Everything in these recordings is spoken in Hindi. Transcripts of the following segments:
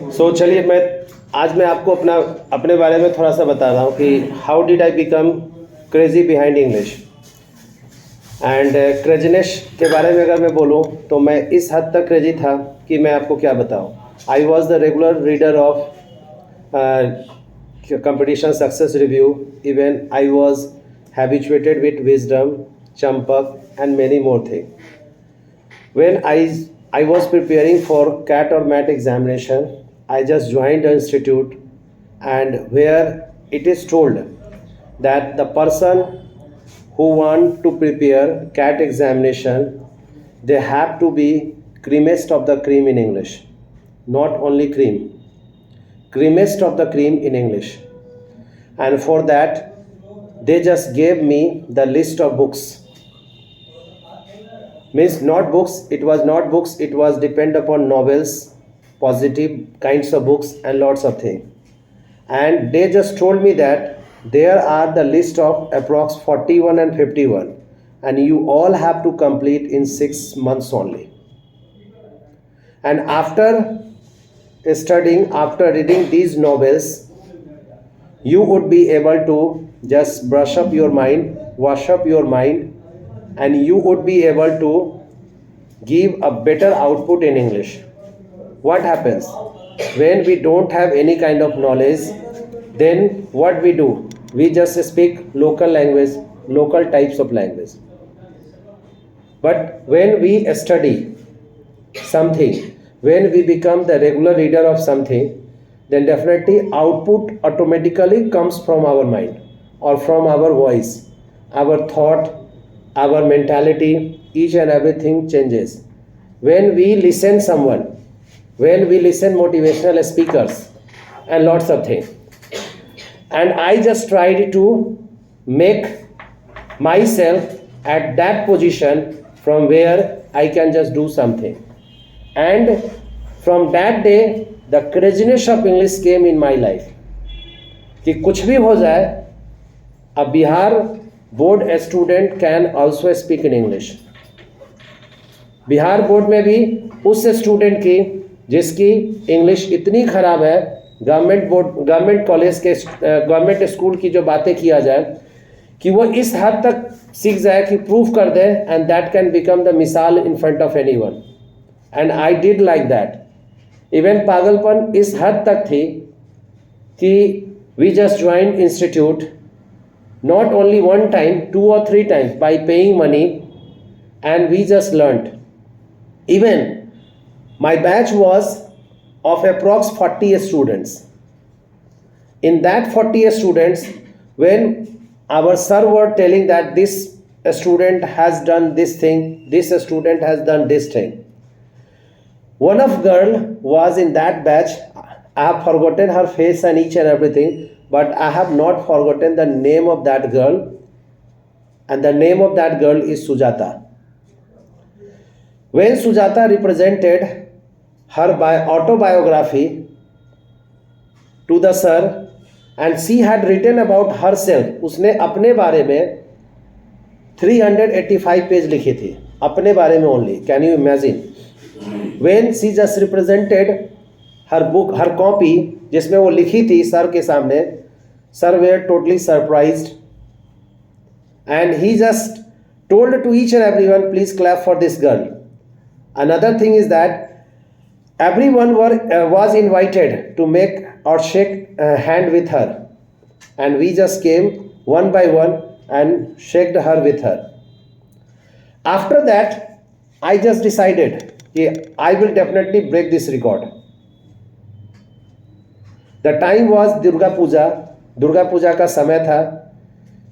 चलिए आज मैं आपको अपने बारे में थोड़ा सा बता रहा हूँ कि how did I become crazy behind English and craziness के बारे में अगर मैं बोलूँ तो मैं इस हद तक क्रेजी था कि मैं आपको क्या बताऊँ। आई was the regular reader of competition success review. Even I was habituated with wisdom, champak, and many more things. When I was preparing for CAT or MAT examination, I just joined the institute, and where it is told that the person who want to prepare CAT examination, they have to be creamest of the cream in English, not only cream, creamest of the cream in English. And for that, they just gave me the list of books. Means not books, it was not books, it was depend upon novels, positive kinds of books, and lots of things. And they just told me that there are the list of approx 41 and 51, and you all have to complete in 6 months only. And after studying, after reading these novels, you would be able to just brush up your mind, wash up your mind, and you would be able to give a better output in English. What happens when we don't have any kind of knowledge? Then what we do? We just speak local language, local types of language. But when we study something, when we become the regular reader of something, then definitely output automatically comes from our mind or from our voice, our thought, our mentality. Each and everything changes when we listen someone, when we listen motivational speakers and lots of things. And I just tried to make myself at that position from where I can just do something. And from that day the craziness of English came in my life. कि कुछ भी हो जाए, a Bihar board student can also speak in English. Bihar board में भी उस स्टूडेंट की जिसकी इंग्लिश इतनी खराब है, गवर्नमेंट कॉलेज के गवर्नमेंट स्कूल की जो बातें किया जाए कि वो इस हद तक सीख जाए कि प्रूव कर दे, and that can become the मिसाल in front of anyone. And I did like that. Even पागलपन इस हद तक थी कि we just join institute not only one time, 2 or 3 times by paying money, and we just learned. Even my batch was of approx 40 students. In that 40 students, when our sir were telling that this student has done this thing, this student has done this thing, one of girl was in that batch. I have forgotten her face and each and everything, but I have not forgotten the name of that girl, and the name of that girl is Sujata. When Sujata represented her autobiography to the sir, and she had written about herself, उसने अपने बारे में 385 पेज लिखी थी, अपने बारे में only. Can you imagine? When she just represented her book, her copy, जिसमें वो लिखी थी सर के सामने, sir were totally surprised, and he just told to each and everyone, please clap for this girl. Another thing is that everyone was invited to make or shake hand with her, and we just came one by one and shook her with her. After that, I just decided that I will definitely break this record. The time was Durga Puja का समय था.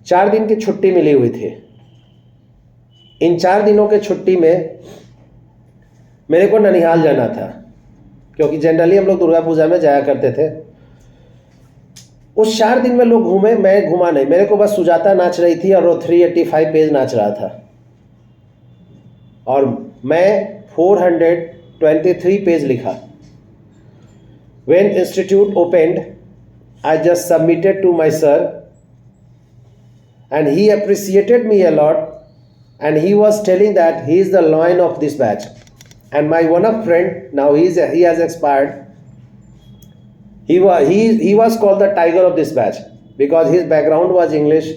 4 दिन की छुट्टी मिली हुई थी. इन 4 दिनों के छुट्टी में मेरे को ननिहाल जाना था, क्योंकि जनरली हम लोग दुर्गा पूजा में जाया करते थे. उस 4 दिन में लोग घूमे, मैं घूमा नहीं. मेरे को बस सुजाता नाच रही थी और वो 385 पेज नाच रहा था, और मैं 423 पेज लिखा. When institute opened, I just submitted to my sir, and he appreciated me a lot, and he was telling that he is the lion of this batch. And my one of friend, now he has expired, He was called the tiger of this batch because his background was English.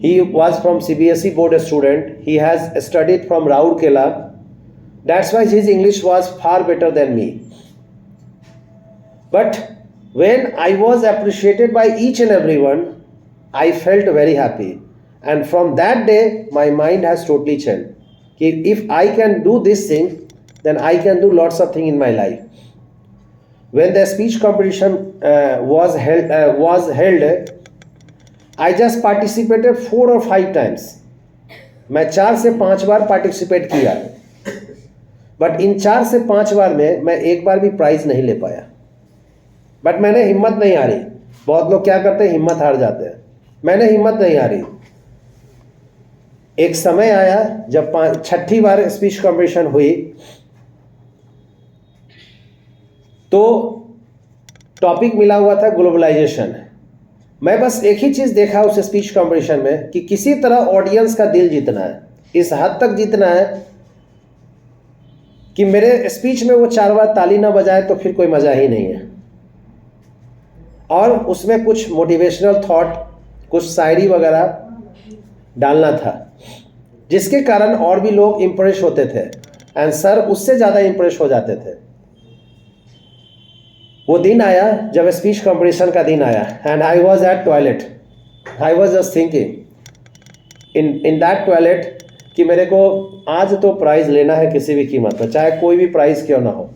He was from CBSE board student. He has studied from Rourkela. That's why his English was far better than me. But when I was appreciated by each and everyone, I felt very happy. And from that day, my mind has totally changed. If I can do this thing, then I can do lots of things in my life. When the speech competition was held, I just participated 4 or 5 times. मैं 4 से 5 बार पार्टिसिपेट किया, बट इन 4 से 5 बार में मैं एक बार भी प्राइज नहीं ले पाया. बट मैंने हिम्मत नहीं हारी. बहुत लोग क्या करते हैं, हिम्मत हार जाते हैं. मैंने हिम्मत नहीं हारी. एक समय आया जब 6ठी बार स्पीच कंपटीशन हुई, तो टॉपिक मिला हुआ था ग्लोबलाइजेशन. मैं बस एक ही चीज़ देखा उस स्पीच कंपटीशन में कि किसी तरह ऑडियंस का दिल जीतना है. इस हद तक जीतना है कि मेरे स्पीच में वो 4 बार ताली ना बजाए तो फिर कोई मज़ा ही नहीं है. और उसमें कुछ मोटिवेशनल थॉट, कुछ शायरी वगैरह डालना था, जिसके कारण और भी लोग इम्प्रेस होते थे. एंड सर उससे ज़्यादा इम्प्रेस हो जाते थे. वो दिन आया जब स्पीच कंपटीशन का दिन आया, and I was eight toilet. I was just thinking in that toilet कि मेरे को आज तो प्राइज़ लेना है किसी भी कीमत पर, चाहे कोई भी प्राइज़ क्यों ना हो.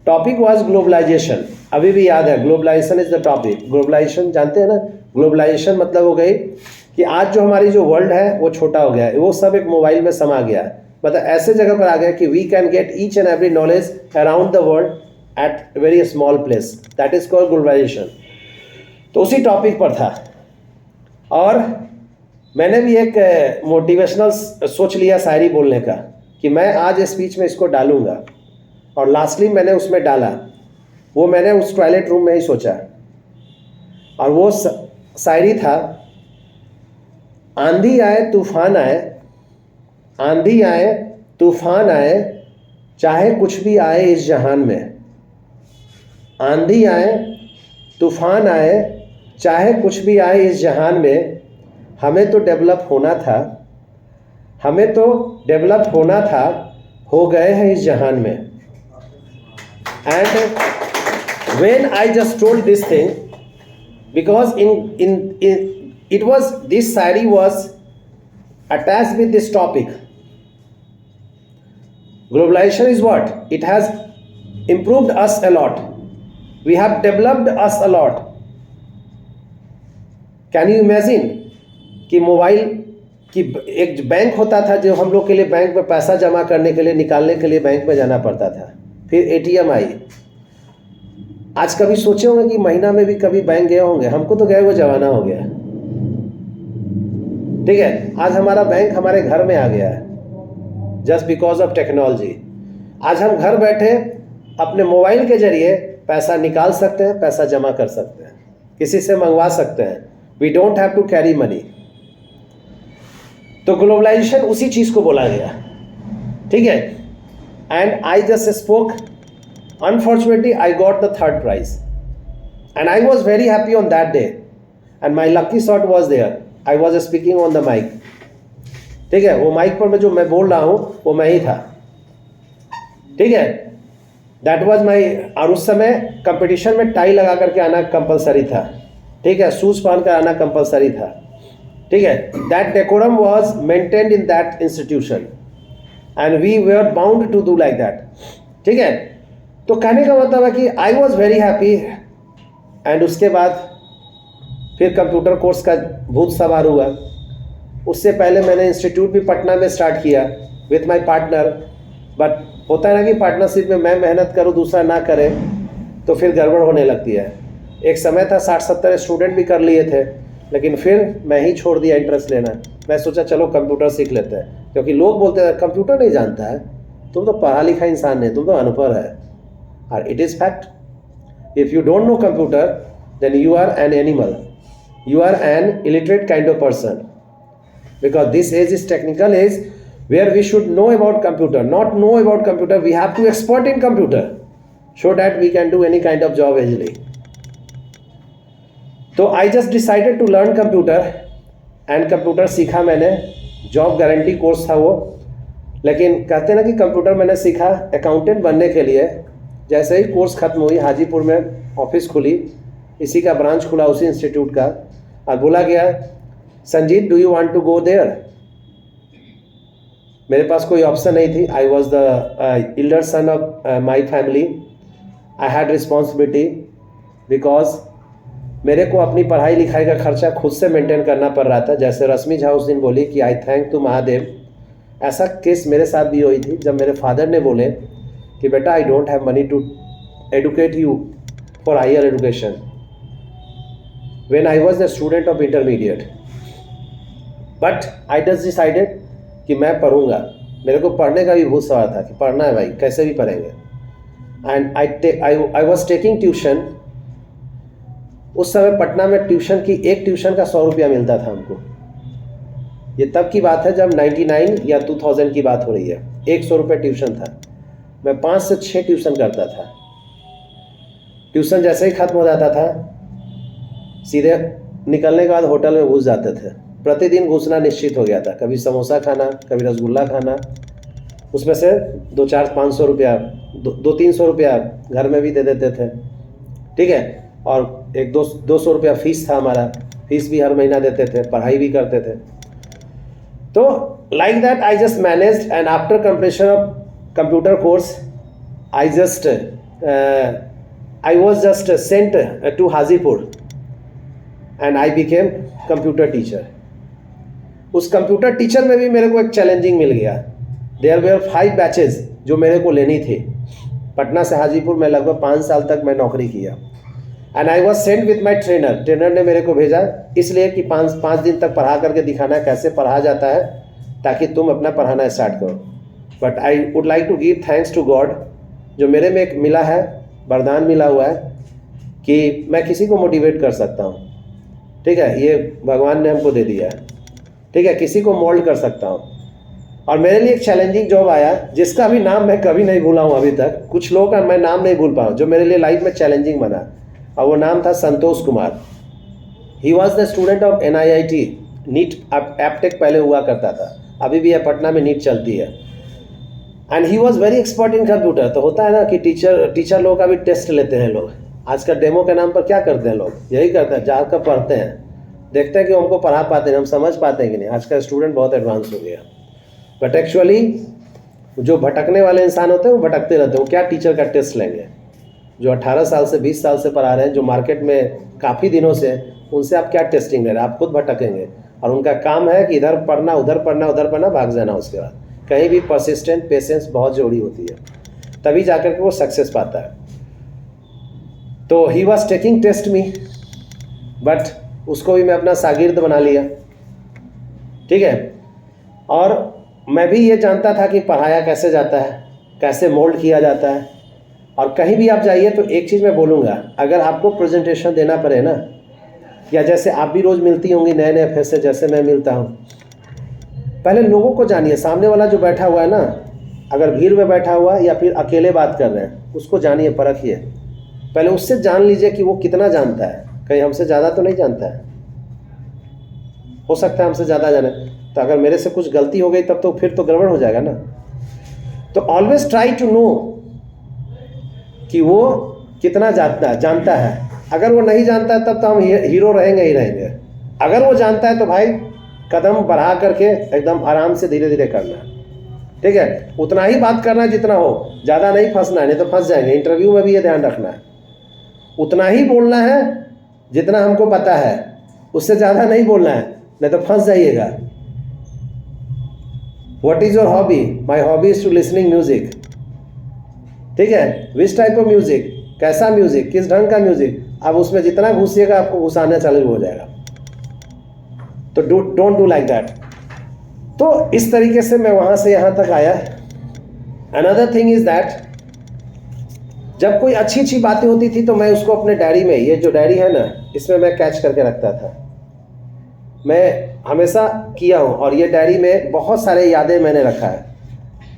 Topic was globalization. अभी भी याद है, globalization is the topic. Globalization जानते हैं ना, ग्लोबलाइजेशन मतलब हो गई कि आज जो हमारी जो वर्ल्ड है वो छोटा हो गया है, वो सब एक मोबाइल में समा गया है. मतलब ऐसे जगह पर आ गया कि we can get each and every knowledge around the world at very small place. That is called globalization. तो उसी टॉपिक पर था, और मैंने भी एक मोटिवेशनल सोच लिया शायरी बोलने का कि मैं आज स्पीच में इसको डालूंगा. और लास्टली मैंने उसमें डाला. वो मैंने उस टॉयलेट रूम में ही सोचा, और वो शायरी था, आंधी आए तूफान आए, आंधी आए तूफान आए, चाहे कुछ भी आए इस जहान में. आंधी आए तूफान आए, चाहे कुछ भी आए इस जहान में, हमें तो डेवलप होना था, हमें तो डेवलप होना था, हो गए हैं इस जहान में. And when I just told this thing, because it was, this Shayari was attached with this topic. Globalization is what? It has improved us a lot. We have developed us a lot. Can you imagine कि मोबाइल की एक बैंक होता था जो हम लोग के लिए बैंक में पैसा जमा करने के लिए, निकालने के लिए बैंक में जाना पड़ता था. फिर एटीएम आई. आज कभी सोचे होंगे कि महीना में भी कभी बैंक गए होंगे? हमको तो गए वो जमाना हो गया. ठीक है, आज हमारा बैंक हमारे घर में आ गया है जस्ट बिकॉज ऑफ टेक्नोलॉजी. आज हम घर बैठे अपने मोबाइल के जरिए पैसा निकाल सकते हैं, पैसा जमा कर सकते हैं, किसी से मंगवा सकते हैं. We don't have to carry money. तो ग्लोबलाइजेशन उसी चीज़ को बोला गया. ठीक है. And I just spoke. Unfortunately, I got the 3rd prize, and I was very happy on that day. And my lucky shot was there. I was speaking on the mic. ठीक है, वो माइक पर जो मैं बोल रहा हूँ वो मैं ही था. ठीक है, that was my. और उस समय कंपटीशन में टाई लगा करके आना कंपलसरी था. ठीक है, शूज पहन कर आना कंपलसरी था. ठीक है, that decorum was maintained in that institution. And we were bound to do like that. ठीक है. तो कहने का मतलब है कि I was very happy. And उसके बाद फिर कंप्यूटर कोर्स का भूत सवार हुआ. उससे पहले मैंने इंस्टीट्यूट भी पटना में स्टार्ट किया विथ माय पार्टनर. बट होता है ना कि पार्टनरशिप में मैं मेहनत करूँ, दूसरा ना करे, तो फिर गड़बड़ होने लगती है. एक समय था 60-70 स्टूडेंट भी कर लिए थे, लेकिन फिर मैं ही छोड़ दिया इंटरेस्ट लेना. मैं सोचा चलो कंप्यूटर सीख लेते हैं, क्योंकि लोग बोलते हैं कंप्यूटर नहीं जानता है, तुम तो पढ़ा लिखा इंसान नहीं, तुम तो अनपढ़ है. और it is fact. If you don't know computer then you are an animal, you are an illiterate kind of person. Because this age is technical age where we should know about computer, not know about computer, we have to expert in computer. so that we can do any kind of job easily. तो I just decided to learn computer and computer सीखा मैंने, जॉब गारंटी कोर्स था वो, लेकिन कहते ना कि कंप्यूटर मैंने सीखा अकाउंटेंट बनने के लिए। जैसे ही कोर्स ख़त्म हुई, हाजीपुर में ऑफिस खुली, इसी का ब्रांच खुला उसी इंस्टीट्यूट का, और बोला गया Sanjeet do you want to go there. मेरे पास कोई ऑप्शन नहीं थी। I was the elder son of my family. I had responsibility because मेरे को अपनी पढ़ाई लिखाई का खर्चा खुद से मेंटेन करना पड़ रहा था। जैसे रश्मि झा उस दिन बोली कि आई थैंक टू महादेव, ऐसा केस मेरे साथ भी हुई थी जब मेरे फादर ने बोले कि बेटा I don't have money to educate you for higher education when I was the student of intermediate, but I just decided कि मैं पढ़ूंगा। मेरे को पढ़ने का भी बहुत सवाल था कि पढ़ना है भाई, कैसे भी पढ़ेंगे। And I was taking tuition. उस समय पटना में ट्यूशन की एक ट्यूशन का 100 रुपया मिलता था हमको। ये तब की बात है जब 99 या 2000 की बात हो रही है। 100 रुपये ट्यूशन था। मैं 5 से 6 ट्यूशन करता था। ट्यूशन जैसे ही ख़त्म हो जाता था सीधे निकलने के बाद होटल में घुस जाते थे। प्रतिदिन घुसना निश्चित हो गया था। कभी समोसा खाना, कभी रसगुल्ला खाना, उसमें से 200-500 रुपया, 200-300 रुपया घर में भी दे देते थे, ठीक है। और 100-200 रुपया फीस था हमारा, फीस भी हर महीना देते थे, पढ़ाई भी करते थे। तो like that I just managed, and after completion of computer course I was just sent to Hajipur and I became computer teacher. उस कंप्यूटर टीचर में भी मेरे को एक चैलेंजिंग मिल गया। देयर वेयर 5 बैचेज जो मेरे को लेनी थी। पटना से हाजीपुर में लगभग 5 साल तक मैं नौकरी किया। And I was sent with my trainer. Trainer ने मेरे को भेजा इसलिए कि 5 दिन तक पढ़ा करके दिखाना है कैसे पढ़ा जाता है, ताकि तुम अपना पढ़ाना स्टार्ट करो। But I would like to give thanks to God, जो मेरे में एक मिला है, वरदान मिला हुआ है कि मैं किसी को मोटिवेट कर सकता हूँ, ठीक है। ये भगवान ने हमको दे दिया है, ठीक है। किसी को मोल्ड कर सकता हूँ। और मेरे लिए एक चैलेंजिंग जॉब आया जिसका भी नाम मैं कभी नहीं भूला हूँ अभी तक। कुछ लोगों का मैं नाम नहीं भूल पाऊँ जो मेरे लिए लाइफ में चैलेंजिंग बना, और वो नाम था Santosh Kumar. He was the student of NIIT। NIIT Aptech पहले हुआ करता था, अभी भी है, पटना में नीट चलती है। And he was very expert in computer. तो होता है ना कि टीचर लोगों का भी टेस्ट लेते हैं लोग। आजकल डेमो के नाम पर क्या करते हैं लोग, यही करते हैं, जाकर पढ़ते हैं, देखते हैं कि हमको पढ़ा पाते हैं, हम समझ पाते हैं कि नहीं। आज का स्टूडेंट बहुत एडवांस हो गया, बट एक्चुअली जो भटकने वाले इंसान होते हैं वो भटकते रहते हैं। वो क्या टीचर का टेस्ट लेंगे? जो 18 साल से 20 साल से पढ़ा रहे हैं, जो मार्केट में काफ़ी दिनों से, उनसे आप क्या टेस्टिंग ले रहे हैं? आप खुद भटकेंगे। और उनका काम है कि इधर पढ़ना, उधर पढ़ना, उधर पढ़ना, भाग जाना। उसके बाद कहीं भी परसिस्टेंट, पेशेंस बहुत जरूरी होती है, तभी जाकर के वो सक्सेस पाता है। तो he was taking test me, but उसको भी मैं अपना शागिर्द बना लिया, ठीक है। और मैं भी ये जानता था कि पढ़ाया कैसे जाता है, कैसे मोल्ड किया जाता है। और कहीं भी आप जाइए तो एक चीज़ मैं बोलूँगा, अगर आपको प्रेजेंटेशन देना पड़े ना, या जैसे आप भी रोज़ मिलती होंगी नए नए फेस से, जैसे मैं मिलता हूँ, पहले लोगों को जानिए। सामने वाला जो बैठा हुआ है ना, अगर भीड़ में बैठा हुआ या फिर अकेले बात कर रहे हैं, उसको जानिए, परखिए। पहले उससे जान लीजिए कि वो कितना जानता है। कहीं हमसे ज़्यादा तो नहीं जानता है, हो सकता है हमसे ज़्यादा जाने। तो अगर मेरे से कुछ गलती हो गई तब तो फिर तो गड़बड़ हो जाएगा ना। तो ऑलवेज ट्राई टू नो कि वो कितना जानता है। अगर वो नहीं जानता है तब तो हम हीरो रहेंगे ही रहेंगे। अगर वो जानता है तो भाई कदम बढ़ा करके एकदम आराम से धीरे धीरे करना है, ठीक है। उतना ही बात करना है जितना हो, ज़्यादा नहीं फंसना है, नहीं तो फंस जाएंगे। इंटरव्यू में भी ये ध्यान रखना है, उतना ही बोलना है जितना हमको पता है, उससे ज़्यादा नहीं बोलना है, नहीं तो फंस जाइएगा। What is your hobby? My hobby is to listening music, ठीक है। विच टाइप ऑफ म्यूजिक, कैसा म्यूजिक, किस ढंग का म्यूजिक। अब उसमें जितना घुसिएगा आपको घुसाना चालू हो जाएगा। तो डोंट डू लाइक दैट। तो इस तरीके से मैं वहाँ से यहाँ तक आया। अनदर थिंग इज़ दैट, जब कोई अच्छी बातें होती थी तो मैं उसको अपने डायरी में, ये जो डायरी है ना, इसमें मैं कैच करके रखता था। मैं हमेशा किया हूँ, और ये डायरी में बहुत सारे यादें मैंने रखा है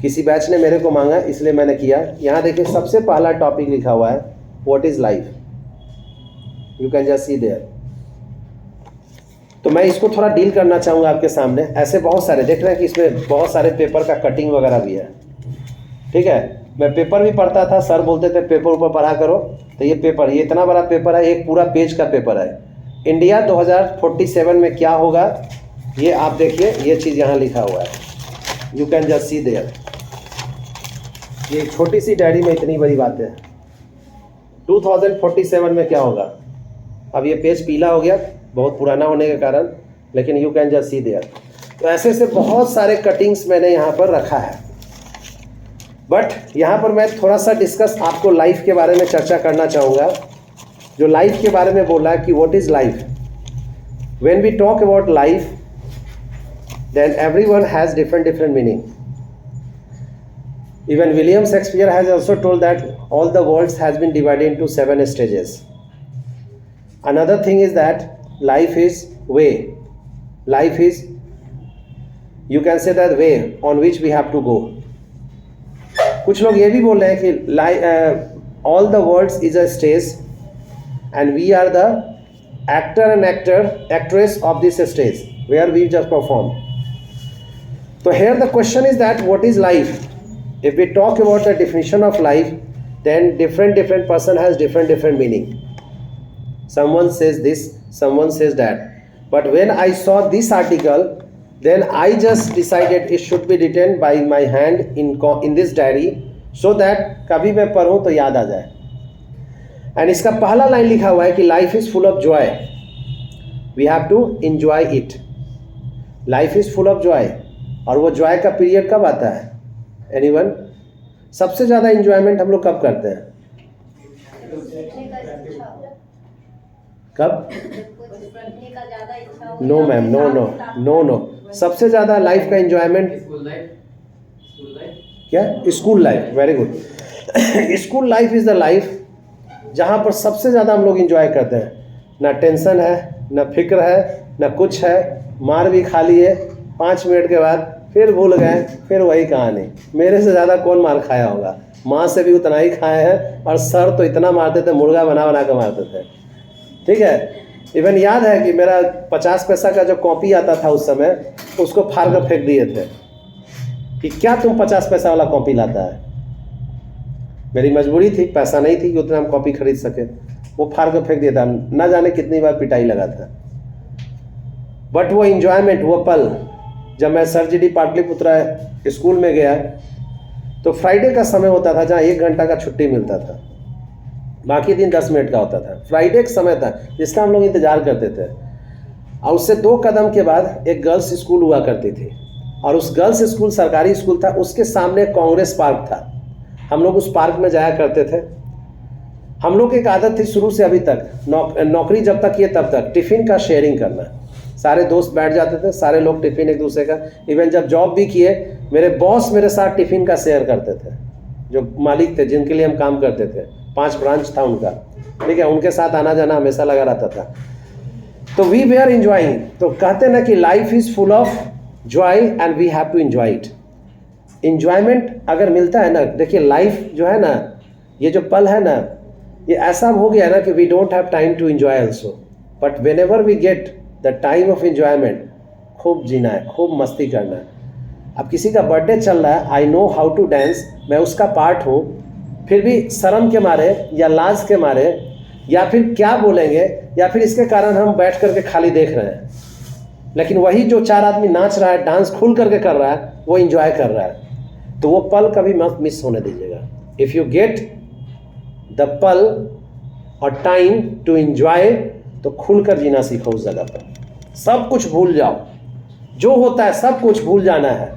किसी बैच ने मेरे को मांगा इसलिए मैंने किया। यहाँ देखिए सबसे पहला टॉपिक लिखा हुआ है what is life, you can just see there. तो मैं इसको थोड़ा डील करना चाहूँगा आपके सामने। ऐसे बहुत सारे देख रहे हैं कि इसमें बहुत सारे पेपर का कटिंग वगैरह भी है, ठीक है। मैं पेपर भी पढ़ता था, सर बोलते थे पेपर ऊपर पढ़ा करो, तो ये पेपर, ये इतना बड़ा पेपर है, एक पूरा पेज का पेपर है। इंडिया 2047 में क्या होगा ये आप देखिए, ये चीज़ यहाँ लिखा हुआ है, you can just see there. ये छोटी सी डायरी में इतनी बड़ी बात है। 2047 में क्या होगा, अब ये पेज पीला हो गया बहुत पुराना होने के कारण, लेकिन you can just see there. तो ऐसे से बहुत सारे कटिंग्स मैंने यहाँ पर रखा है। बट यहाँ पर मैं थोड़ा सा डिस्कस आपको लाइफ के बारे में चर्चा करना चाहूँगा। जो लाइफ के बारे में बोला है कि what is life, when we talk about life then everyone has different meaning. Even William Shakespeare has also told that all the worlds has been divided into 7 stages. Another thing is that life is way. Life is, you can say that way on which we have to go. कुछ लोग ये भी बोल रहे हैं कि all the worlds is a stage and we are the actor and actress of this stage where we just perform. So here the question is that what is life? If we talk about the definition of life, then different person has different meaning. Someone says this, someone says that. But when I saw this article, then I just decided it should be written by my hand in this diary, so that कभी मैं पढ़ूँ तो याद आ जाए। And इसका पहला लाइन लिखा हुआ है कि life is full of joy. We have to enjoy it. Life is full of joy. और वो joy का पीरियड कब आता है? एनीवन? सबसे ज़्यादा इंजॉयमेंट हम लोग कब करते हैं? कब? No ma'am, no. सबसे ज़्यादा लाइफ का इंजॉयमेंट क्या? School life. Very good. School life is the life जहाँ पर सबसे ज़्यादा हम लोग इंजॉय करते हैं। ना टेंशन है, ना फिक्र है, ना कुछ है। मार भी खा लिए, 5 मिनट के बाद फिर भूल गए, फिर वही कहानी। मेरे से ज़्यादा कौन मार खाया होगा? माँ से भी उतना ही खाए हैं, और सर तो इतना मारते थे, मुर्गा बना कर मारते थे, ठीक है। इवन याद है कि मेरा 50 पैसा का जो कॉपी आता था उस समय, उसको फाड़ कर फेंक दिए थे कि क्या तुम 50 पैसा वाला कॉपी लाता है। मेरी मजबूरी थी, पैसा नहीं थी कि उतना हम कॉपी खरीद सके। वो फाड़ कर फेंक दिया था, ना जाने कितनी बार पिटाई लगा था। बट वो इंजॉयमेंट, वो पल, जब मैं sir G D Patliputra school में गया तो फ्राइडे का समय होता था जहाँ 1 घंटा का छुट्टी मिलता था, बाकी दिन 10 मिनट का होता था। फ्राइडे का समय था जिसका हम लोग इंतज़ार करते थे। और उससे 2 कदम के बाद एक गर्ल्स स्कूल हुआ करती थी, और उस गर्ल्स स्कूल सरकारी स्कूल था, उसके सामने कांग्रेस पार्क था। हम लोग उस पार्क में जाया करते थे। हम लोग की एक आदत थी शुरू से अभी तक, नौकरी जब तक किए तब तक, टिफ़िन का शेयरिंग करना। सारे दोस्त बैठ जाते थे, सारे लोग टिफ़िन एक दूसरे का। इवन जब जॉब भी किए, मेरे बॉस मेरे साथ टिफ़िन का शेयर करते थे। जो मालिक थे जिनके लिए हम काम करते थे, 5 ब्रांच था उनका, ठीक है, उनके साथ आना जाना हमेशा लगा रहता था। तो वी वे आर इंजॉइंग। तो कहते ना कि life is full of joy and we have to enjoy it. Enjoyment अगर मिलता है ना, देखिए लाइफ जो है ना, ये जो पल है ना, ये ऐसा हो गया ना कि we don't have time to enjoy also. But whenever we get the time of enjoyment, खूब जीना है, खूब मस्ती करना है। अब किसी का बर्थडे चल रहा है, I know how to dance, मैं उसका पार्ट हूँ, फिर भी शर्म के मारे या लाज के मारे या फिर क्या बोलेंगे या फिर इसके कारण हम बैठ करके खाली देख रहे हैं। लेकिन वही जो 4 आदमी नाच रहा है, डांस खुल करके कर रहा है, वो इंजॉय कर रहा है। तो वो पल कभी मत मिस होने दीजिएगा। इफ़ यू गेट द पल और टाइम टू इंजॉय, तो खुलकर जीना सीखो उस जगह पर। सब कुछ भूल जाओ, जो होता है सब कुछ भूल जाना है।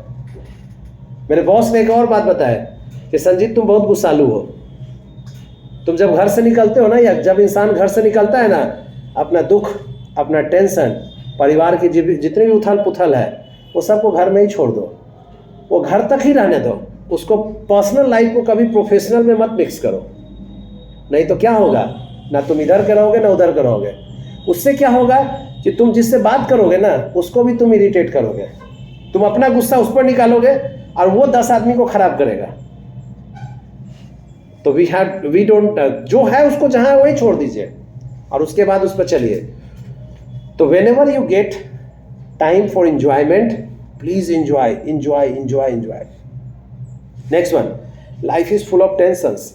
मेरे बॉस ने एक और बात बताया कि संजीत तुम बहुत गुस्सालू हो। तुम जब घर से निकलते हो ना, या जब इंसान घर से निकलता है ना, अपना दुख, अपना टेंशन, परिवार की जितनी भी उथल पुथल है, वो सबको घर में ही छोड़ दो। वो घर तक ही रहने दो, उसको पर्सनल लाइफ को कभी प्रोफेशनल में मत मिक्स करो। नहीं तो क्या होगा, ना तुम इधर के रहोगे ना उधर के रहोगे। उससे क्या होगा कि तुम जिससे बात करोगे ना, उसको भी तुम इरिटेट करोगे। तुम अपना गुस्सा उस पर निकालोगे और वो 10 आदमी को खराब करेगा। तो वी डोंट, जो है उसको जहां है वही छोड़ दीजिए और उसके बाद उस पर चलिए। तो when ever you get time for enjoyment, please enjoy enjoy enjoy enjoy. Next one, life is full of tensions.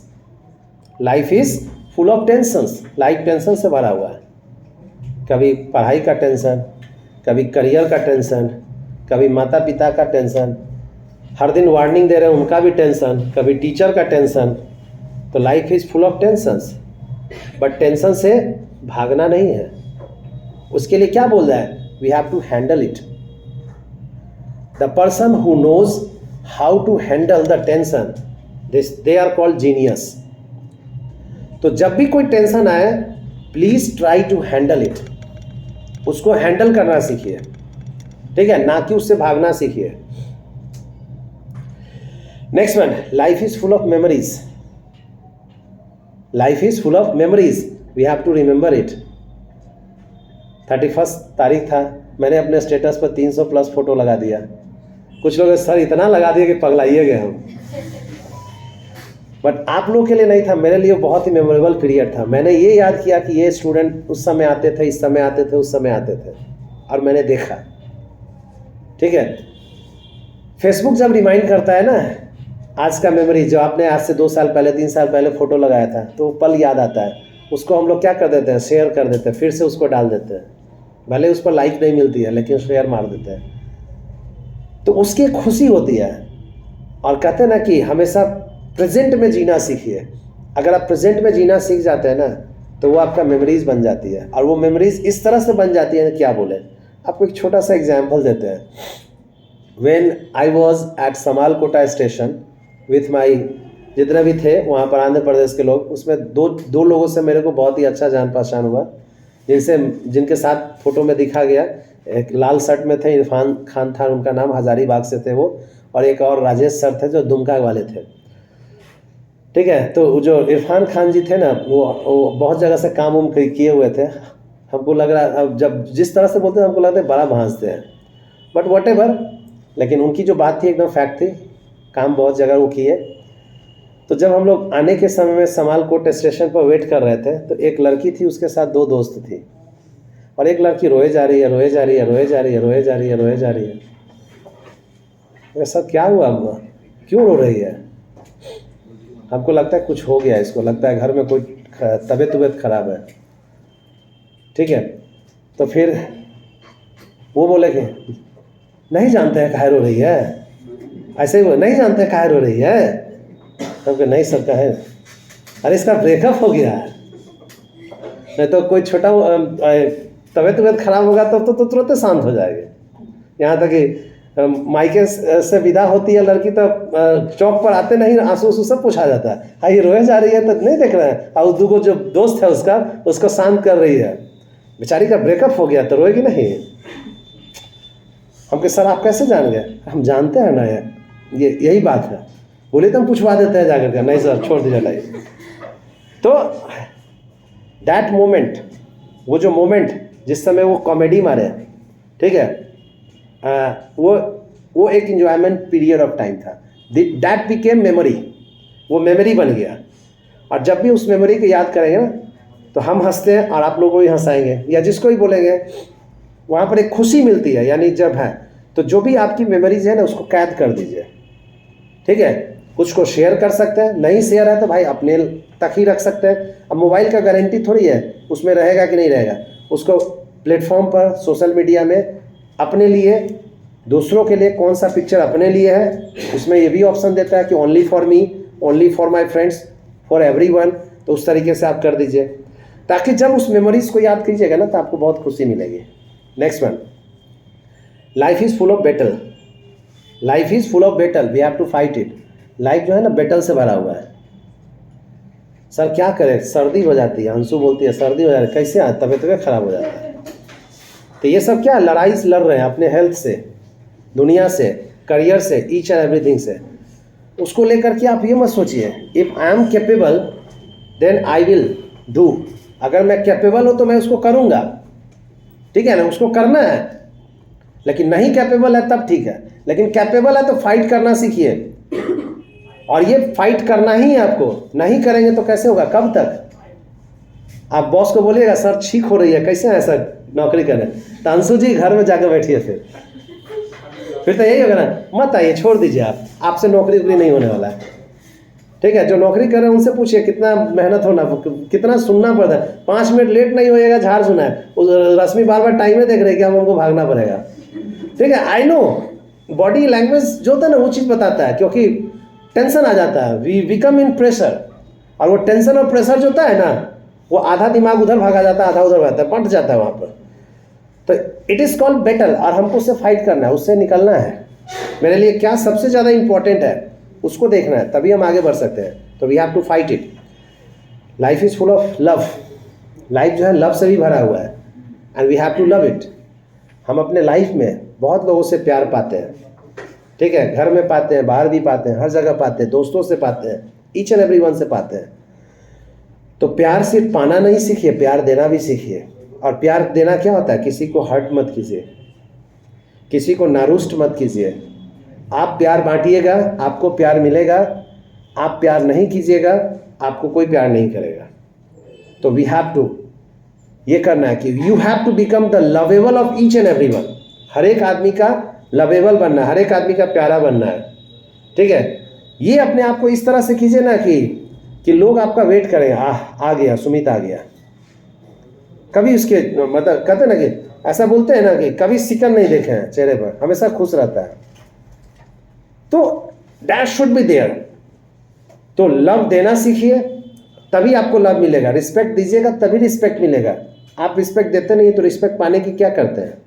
Life is full of tensions, life tension से भरा हुआ है। कभी पढ़ाई का टेंशन, कभी करियर का टेंशन, कभी माता पिता का टेंशन, हर दिन वार्निंग दे रहे हैं उनका भी टेंशन, कभी टीचर का टेंशन। तो life is full of tensions, but tension से भागना नहीं है। उसके लिए क्या बोल रहा है? We have to handle it. The person who knows how to handle the tension, they are called genius. तो जब भी कोई टेंशन आए, please try to handle it. उसको हैंडल करना सीखिए, ठीक है, ना कि उससे भागना सीखिए। Next one, life is full of memories. Life is full of memories, we have to remember it. 31 तारीख था, मैंने अपने स्टेटस पर 300 प्लस फोटो लगा दिया। कुछ लोग सर इतना लगा दिया कि पगलाइए गए हम, बट आप लोगों के लिए नहीं था, मेरे लिए बहुत ही मेमोरेबल पीरियड था। मैंने ये याद किया कि ये स्टूडेंट उस समय आते थे, इस समय आते थे, उस समय आते थे, और मैंने देखा, ठीक है। फेसबुक जब रिमाइंड करता है ना आज का मेमोरी, जो आपने आज से 2 साल पहले 3 साल पहले फोटो लगाया था, तो पल याद आता है। उसको हम लोग क्या कर देते हैं? शेयर कर देते हैं, फिर से उसको डाल देते हैं। भले उस पर लाइक नहीं मिलती है, लेकिन शेयर मार देते हैं, तो उसकी खुशी होती है। और कहते हैं ना कि हमेशा प्रेजेंट में जीना सीखिए। अगर आप प्रेजेंट में जीना सीख जाते हैं ना, तो वो आपका मेमोरीज बन जाती है। और वो मेमोरीज इस तरह से बन जाती है, क्या बोले, आपको एक छोटा सा एग्जाम्पल देते हैं। When I was at Samalkota station with my, जितने भी थे वहाँ पर आंध्र प्रदेश के लोग, उसमें दो लोगों से मेरे को बहुत ही अच्छा जान पहचान हुआ, जिनके साथ फोटो में दिखा गया। एक लाल शर्ट में थे, इरफान खान था उनका नाम, हजारीबाग से थे वो, और एक और राजेश सर थे जो दुमका वाले थे, ठीक है। तो जो इरफान खान जी थे ना, वो बहुत जगह से काम उम किए हुए थे। हमको लग रहा, अब जब जिस तरह से बोलते हैं हमको लगता है बड़ा भांजते हैं, बट व्हाटएवर, लेकिन उनकी जो बात थी एकदम फैक्ट थी। काम बहुत जगह वो किए। तो जब हम लोग आने के समय में समालकोट स्टेशन पर वेट कर रहे थे, तो एक लड़की थी, उसके साथ 2 दोस्त थी, और एक लड़की रोए जा रही है, रोए जा रही है, रोए जा रही है, रोए जा रही है, रोए जा रही है। ऐसा क्या हुआ, क्यों रो रही है? हमको लगता है कुछ हो गया, इसको लगता है घर में कोई तबीयत खराब है, ठीक है। तो फिर वो बोले कि नहीं जानते हैं काहे रो रही है, ऐसे ही वो नहीं जानते काहे रो रही है। तब कि नहीं सर कहे, अरे इसका ब्रेकअप हो गया है। नहीं तो कोई छोटा तबीयत खराब होगा तो तुरंत शांत हो जाएगी। यहाँ तक कि मायके से विदा होती है लड़की, तो चौक पर आते नहीं आंसू उसूँ सब पूछा जाता है, हाँ ये रोए जा रही है तो नहीं देख रहे हैं। और 2 जो दोस्त है उसको शांत कर रही है। बेचारी का ब्रेकअप हो गया तो रोएगी नहीं। हम कहे सर आप कैसे जान गए? हम जानते हैं ना, ये यही बात है। बोले तो हम पूछवा देते हैं जाकर के, नहीं सर छोड़ दीजिए हटाइए। तो दैट मोमेंट, वो जो मोमेंट जिस समय वो कॉमेडी मारे, ठीक है, वो एक इंजॉयमेंट पीरियड ऑफ टाइम था। दैट बिकेम मेमोरी, वो मेमोरी बन गया। और जब भी उस मेमोरी को याद करेंगे ना, तो हम हंसते हैं और आप लोगों को भी हंसाएंगे, या जिसको भी बोलेंगे वहाँ पर एक खुशी मिलती है। यानी जब है तो जो भी आपकी मेमोरीज है ना, उसको कैद कर दीजिए, ठीक है। कुछ को शेयर कर सकते हैं, नहीं शेयर है तो भाई अपने तक ही रख सकते हैं। अब मोबाइल का गारंटी थोड़ी है उसमें रहेगा कि नहीं रहेगा। उसको प्लेटफॉर्म पर, सोशल मीडिया में अपने लिए, दूसरों के लिए कौन सा पिक्चर अपने लिए है, उसमें ये भी ऑप्शन देता है कि only for me, only for my friends, for everyone. तो उस तरीके से आप कर दीजिए, ताकि जब उस मेमोरीज को याद कीजिएगा ना, तो आपको बहुत खुशी मिलेगी। Next one, life is full of battle. Life is full of battle, we have to fight it. Life जो है ना, बैटल से भरा हुआ है। सर क्या करें, सर्दी हो जाती है, अंशु बोलती है सर्दी हो जाती है, कैसे तबीयत खराब हो जाता है। तो ये सब क्या लड़ाई लड़ रहे हैं अपने हेल्थ से, दुनिया से, करियर से, ईच एंड एवरीथिंग से। उसको लेकर के आप ये मत सोचिए if I am capable then I will do. अगर मैं कैपेबल हूँ तो मैं उसको करूँगा, ठीक है ना, उसको करना है। लेकिन नहीं कैपेबल है तब ठीक है, लेकिन कैपेबल है तो फाइट करना सीखिए। और ये फाइट करना ही है आपको, नहीं करेंगे तो कैसे होगा, कब तक? आप बॉस को बोलिएगा सर छींक हो रही है, कैसे है सर नौकरी करें, तो अंशु जी घर में जाकर बैठिए, फिर तो यही होगा ना, मत आइए, छोड़ दीजिए, आपसे नौकरी वोकरी नहीं होने वाला है। ठीक है, जो नौकरी कर रहे हैं उनसे पूछिए कितना मेहनत होना, कितना सुनना पड़ता है। 5 मिनट लेट नहीं होएगा, झाड़ सुना है, रश्मि बार बार टाइम में देख रहे कि अब हमको भागना पड़ेगा। ठीक है, आई नो बॉडी लैंग्वेज जो होता है ना वो चीज़ बताता है, क्योंकि टेंशन आ जाता है, वी बिकम इन प्रेशर, और वो टेंशन और प्रेशर जो होता है ना, वो आधा दिमाग उधर भागा जाता है, आधा उधर भागता है, पट जाता है वहाँ पर। तो इट इज़ कॉल्ड बैटल, और हमको उससे फाइट करना है, उससे निकलना है। मेरे लिए क्या सबसे ज़्यादा इंपॉर्टेंट है उसको देखना है, तभी हम आगे बढ़ सकते हैं। तो we have to fight it. Life is full of love, life जो है लव से भी भरा हुआ है, and we have to love it. हम अपने लाइफ में बहुत लोगों से प्यार पाते हैं, ठीक है, घर में पाते हैं, बाहर भी पाते हैं, हर जगह पाते हैं, दोस्तों से पाते हैं, ईच एंड एवरी वन से पाते हैं। तो प्यार सिर्फ पाना नहीं सीखिए, प्यार देना भी सीखिए। और प्यार देना क्या होता है, किसी को हर्ट मत कीजिए, किसी को नारुष्ट मत कीजिए। आप प्यार बांटिएगा, आपको प्यार मिलेगा। आप प्यार नहीं कीजिएगा, आपको कोई प्यार नहीं करेगा। तो वी हैव टू ये करना है कि you have to become the lovable of each and every one. हर एक आदमी का लवेबल बनना है, हर एक आदमी का प्यारा बनना है। ठीक है, ये अपने आप को इस तरह से कीजिए ना कि लोग आपका वेट करें, आ गया सुमित, आ गया। कभी उसके मतलब कहते ना कि ऐसा बोलते हैं ना कि कभी सिकन नहीं देखे हैं चेहरे पर, हमेशा खुश रहता है। तो दैट शुड बी देयर। तो लव देना सीखिए, तभी आपको लव मिलेगा। रिस्पेक्ट दीजिएगा तभी रिस्पेक्ट मिलेगा। आप रिस्पेक्ट देते नहीं तो रिस्पेक्ट पाने की क्या करते हैं?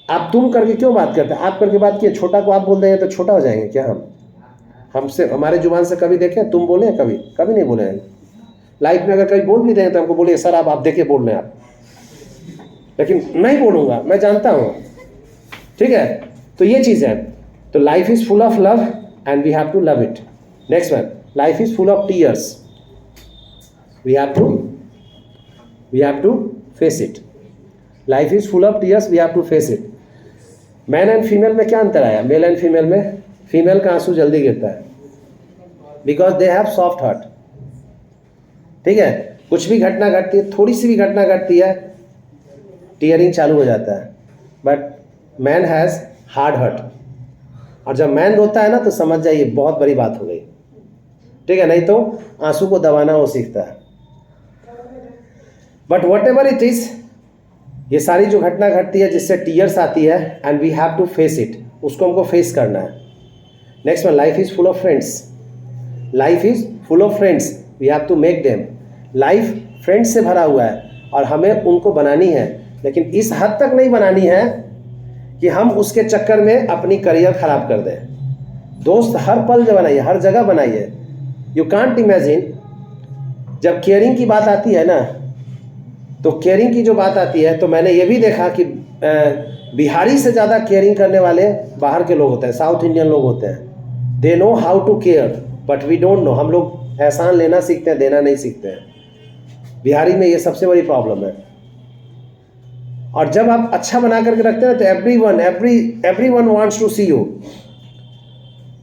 आप तुम करके क्यों बात करते हैं? आप करके बात किए, छोटा को आप बोल देंगे तो छोटा हो जाएंगे क्या हम? हमसे, हमारे जुबान से कभी देखें तुम बोले हैं? कभी कभी नहीं बोले हैं। लाइफ में अगर कभी बोल भी देंगे तो हमको बोलिए सर आप देखिए बोल रहे हैं आप, लेकिन नहीं बोलूँगा, मैं जानता हूँ। ठीक है, तो ये चीज़ है। तो life is full of love and we have to love it. Next one, life is full of tears, we have to face it. Life is full of tears, we have to face it. Man and female में क्या अंतर आया? मेल एंड फीमेल में फीमेल का आंसू जल्दी गिरता है, because they have soft heart. ठीक है, कुछ भी घटना घटती है, थोड़ी सी भी घटना घटती है, टीयरिंग चालू हो जाता है। But man has hard heart, और जब मैन रोता है ना तो समझ जाइए बहुत बड़ी बात हो गई। ठीक है, नहीं तो आंसू को दबाना वो सीखता है। But what ever it is, ये सारी जो घटना घटती है जिससे टीयर्स आती है, and we have to face it, उसको हमको फेस करना है। Next one, life is full of friends. Life is full of friends, we have to make them. Life friends से भरा हुआ है और हमें उनको बनानी है, लेकिन इस हद तक नहीं बनानी है कि हम उसके चक्कर में अपनी करियर खराब कर दें। दोस्त हर पल जो बनाइए, हर जगह बनाइए। यू कांट इमेजिन, जब केयरिंग की बात आती है ना, तो केयरिंग की जो बात आती है, तो मैंने ये भी देखा कि बिहारी से ज़्यादा केयरिंग करने वाले बाहर के लोग होते हैं, साउथ इंडियन लोग होते हैं। They know how to care but we don't know. हम लोग एहसान लेना सीखते हैं, देना नहीं सीखते हैं। बिहारी में ये सबसे बड़ी प्रॉब्लम है। और जब आप अच्छा बना करके रखते हैं तो everyone wants to see you.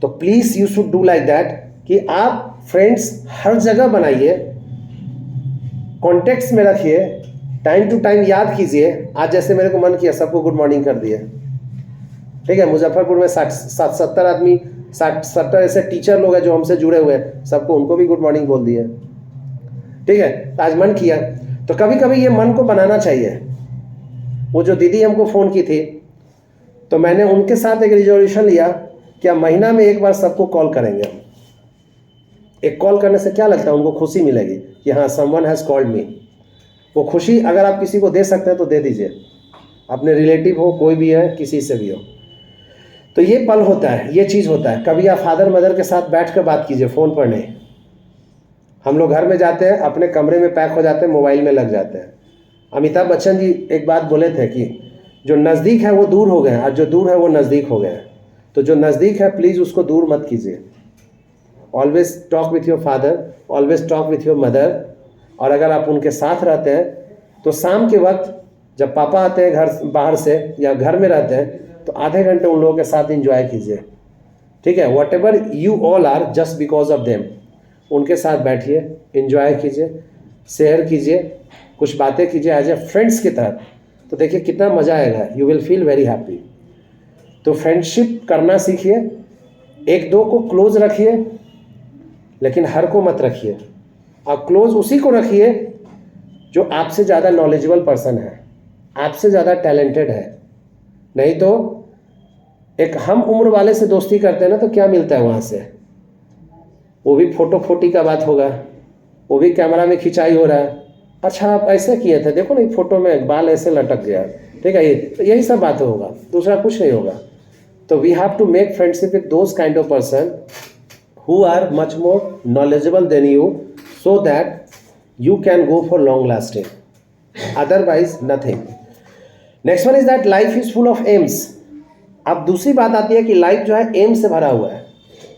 तो please you should do like that, कि आप फ्रेंड्स हर जगह बनाइए, कॉन्टेक्ट्स में रखिए, टाइम टू टाइम याद कीजिए। आज जैसे मेरे को मन किया सबको गुड मॉर्निंग कर दिए। ठीक है, मुजफ्फरपुर में 60-70 आदमी, 60-70 ऐसे टीचर लोग हैं जो हमसे जुड़े हुए हैं, सबको उनको भी गुड मॉर्निंग बोल दिए। ठीक है, आज मन किया। तो कभी कभी ये मन को बनाना चाहिए। वो जो दीदी हमको फ़ोन की थी, तो मैंने उनके साथ एक रिजोल्यूशन लिया कि हम महीना में एक बार सबको कॉल करेंगे। हम एक कॉल करने से क्या लगता है, उनको खुशी मिलेगी कि हाँ समवन हैज़ कॉल्ड मी। वो खुशी अगर आप किसी को दे सकते हैं तो दे दीजिए, अपने रिलेटिव हो, कोई भी है, किसी से भी हो। तो ये पल होता है, ये चीज़ होता है। कभी आप फादर मदर के साथ बैठ कर बात कीजिए, फ़ोन पर नहीं। हम लोग घर में जाते हैं, अपने कमरे में पैक हो जाते हैं, मोबाइल में लग जाते हैं। अमिताभ बच्चन जी एक बात बोले थे कि जो नज़दीक है वो दूर हो गए हैं, और जो दूर है वो नज़दीक हो गए हैं। तो जो नज़दीक है प्लीज़ उसको दूर मत कीजिए। Always talk with your father, always talk with your mother. और अगर आप उनके साथ रहते हैं तो शाम के वक्त जब पापा आते हैं घर बाहर से या घर में रहते हैं तो आधे घंटे उन लोगों के साथ एंजॉय कीजिए, ठीक है। Whatever you all are just because of them, उनके साथ बैठिए, एंजॉय कीजिए, शेयर कीजिए, कुछ बातें कीजिए एज ए फ्रेंड्स की तरह, तो देखिए कितना मज़ा आएगा, you will feel very happy. तो फ्रेंडशिप करना सीखिए, एक दो को क्लोज रखिए लेकिन हर को मत रखिए, और क्लोज उसी को रखिए जो आपसे ज़्यादा नॉलेजेबल पर्सन है, आपसे ज़्यादा टैलेंटेड है। नहीं तो एक हम उम्र वाले से दोस्ती करते हैं ना तो क्या मिलता है वहाँ से, वो भी फोटो फोटी का बात होगा, वो भी कैमरा में खिंचाई हो रहा है, अच्छा आप ऐसे किए थे, देखो ना फोटो में बाल ऐसे लटक गया, ठीक है, यही सब बातें होगा, दूसरा कुछ नहीं होगा। तो we have to make friendship with those kind of person who are much more knowledgeable than you, so that you can go for long lasting, otherwise nothing. Next one is that life is full of aims. अब दूसरी बात आती है कि लाइफ जो है एम से भरा हुआ है,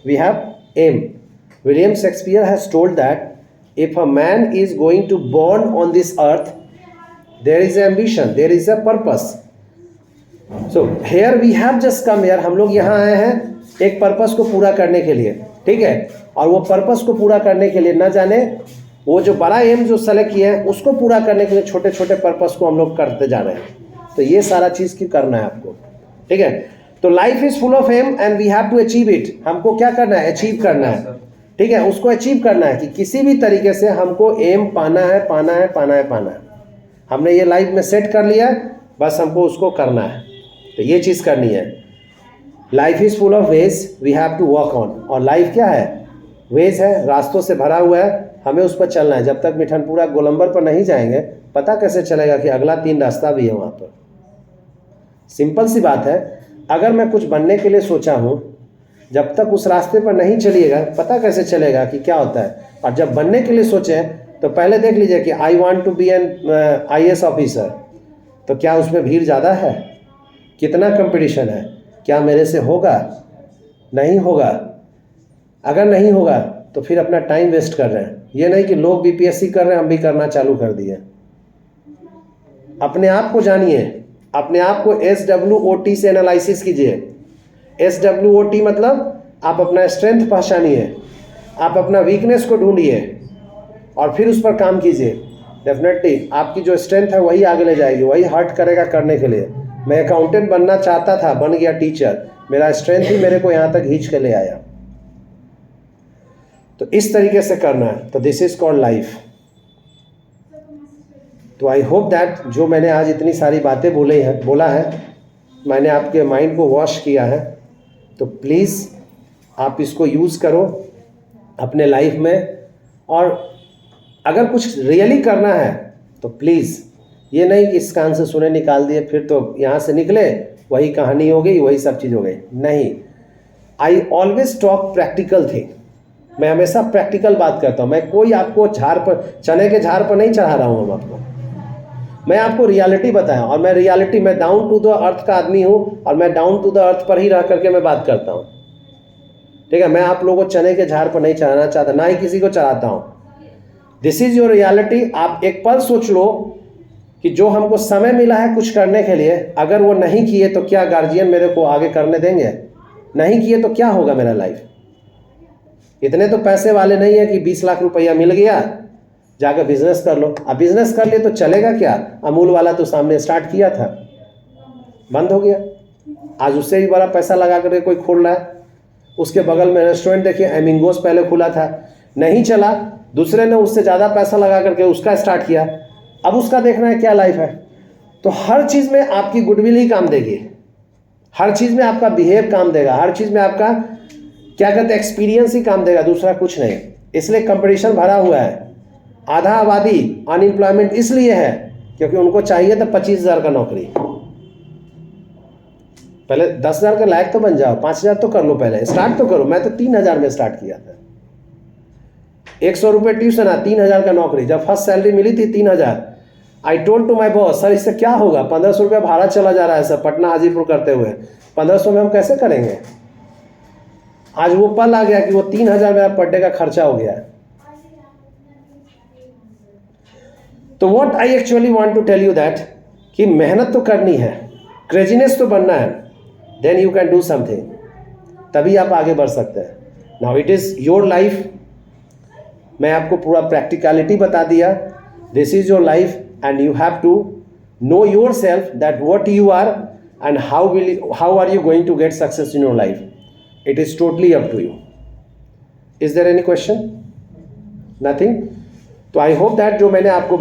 we have aim. William Shakespeare has told that if a man is going to born on this earth, there is ambition, there is a purpose. So here we have just come here, हम लोग यहाँ आए हैं एक पर्पस को पूरा करने के लिए, ठीक है। और वो पर्पस को पूरा करने के लिए न जाने वो जो बड़ा एम जो सेलेक्ट किया है उसको पूरा करने के लिए छोटे छोटे पर्पस को हम लोग करते जा रहे हैं। तो ये सारा चीज़ की करना है आपको, ठीक है। तो life is full of aim and we have to achieve it. हमको क्या करना है, अचीव करना है, ठीक है, उसको अचीव करना है कि किसी भी तरीके से हमको एम पाना है, पाना है, पाना है, पाना है। हमने ये लाइफ में सेट कर लिया, बस हमको उसको करना है, तो ये चीज़ करनी है। Life is full of ways, we have to walk on. और लाइफ क्या है, वेज है, रास्तों से भरा हुआ है, हमें उस पर चलना है। जब तक मिठनपुरा गोलंबर पर नहीं जाएंगे पता कैसे चलेगा कि अगला 3 रास्ता भी है वहाँ पर। सिंपल सी बात है, अगर मैं कुछ बनने के लिए सोचा हूँ, जब तक उस रास्ते पर नहीं चलिएगा पता कैसे चलेगा कि क्या होता है। और जब बनने के लिए सोचें तो पहले देख लीजिए कि I want to be an IAS officer, तो क्या उसमें भीड़ ज़्यादा है, कितना कंपटीशन है, क्या मेरे से होगा, नहीं होगा। अगर नहीं होगा तो फिर अपना टाइम वेस्ट कर रहे हैं। ये नहीं कि लोग BPSC कर रहे हैं हम भी करना चालू कर दिए। अपने आप को जानिए, अपने आप को SWOT से एनालिसिस कीजिए। SWOT मतलब आप अपना स्ट्रेंथ पहचानिए, आप अपना वीकनेस को ढूंढिए और फिर उस पर काम कीजिए। डेफिनेटली आपकी जो स्ट्रेंथ है वही आगे ले जाएगी, वही हर्ट करेगा करने के लिए। मैं अकाउंटेंट बनना चाहता था, बन गया टीचर, मेरा स्ट्रेंथ ही मेरे को यहाँ तक खींच के ले आया। तो इस तरीके से करना है, तो दिस इज कॉल्ड लाइफ। तो आई होप दैट जो मैंने आज इतनी सारी बातें बोला है मैंने आपके माइंड को वॉश किया है। तो प्लीज़ आप इसको यूज़ करो अपने लाइफ में, और अगर कुछ रियली करना है तो प्लीज़ ये नहीं कि इस कान से सुने निकाल दिए फिर तो यहाँ से निकले वही कहानी हो गई, वही सब चीज़ हो गई। नहीं, I always talk practical thing. मैं हमेशा प्रैक्टिकल बात करता हूँ। मैं कोई आपको झाड़ पर, चने के झाड़ पर नहीं चढ़ा रहा हूँ। आपको मैं आपको रियलिटी बताया, और मैं रियलिटी, मैं डाउन टू द अर्थ का आदमी हूँ और मैं डाउन टू द अर्थ पर ही रह करके मैं बात करता हूँ, ठीक है। मैं आप लोगों को चने के झाड़ पर नहीं चढ़ाना चाहता, ना ही किसी को चढ़ाता हूँ। This is your reality. आप एक पल सोच लो कि जो हमको समय मिला है कुछ करने के लिए, अगर वो नहीं किए तो क्या गार्जियन मेरे को आगे करने देंगे? नहीं किए तो क्या होगा मेरा लाइफ? इतने तो पैसे वाले नहीं है कि 20 लाख रुपया मिल गया जाकर बिजनेस कर लो। अब बिजनेस कर लिए तो चलेगा क्या? अमूल वाला तो सामने स्टार्ट किया था, बंद हो गया। आज उससे भी बड़ा पैसा लगा करके कोई खोल रहा है। उसके बगल में रेस्टोरेंट देखिए, एमिंगोस पहले खुला था, नहीं चला, दूसरे ने उससे ज़्यादा पैसा लगा करके उसका स्टार्ट किया। अब उसका देखना है क्या लाइफ है। तो हर चीज़ में आपकी गुडविल ही काम देगी, हर चीज़ में आपका बिहेव काम देगा, हर चीज़ में आपका क्या कहते हैं एक्सपीरियंस ही काम देगा, दूसरा कुछ नहीं। इसलिए कंपटीशन भरा हुआ है। आधा आबादी अनएम्प्लॉयमेंट इसलिए है क्योंकि उनको चाहिए था 25,000 का नौकरी। पहले 10,000 का लायक तो बन जाओ, 5,000 तो कर लो, पहले स्टार्ट तो करो। मैं तो 3,000 में स्टार्ट किया था, 100 रुपये ट्यूशन, 3,000 का नौकरी। जब फर्स्ट सैलरी मिली थी 3,000, I told to my boss, sir इससे क्या होगा, 1,500 रुपया भाड़ा चला जा रहा है सर, पटना हाजीपुर करते हुए, 1,500 में हम कैसे करेंगे? आज वो पल आ गया कि वो 3,000 मेरा पर डे का खर्चा हो गया है। तो what I actually want to tell you that कि मेहनत तो करनी है, क्रेजीनेस तो बनना है, then you can do something, तभी आप आगे बढ़ सकते हैं. Now it is your life. मैं आपको पूरा प्रैक्टिकलिटी बता दिया. This is your life and you have to know yourself that what you are and how are you going to get success in your life. It is totally up to you. Is there any question? Nothing. तो आई होप दैट जो मैंने आपको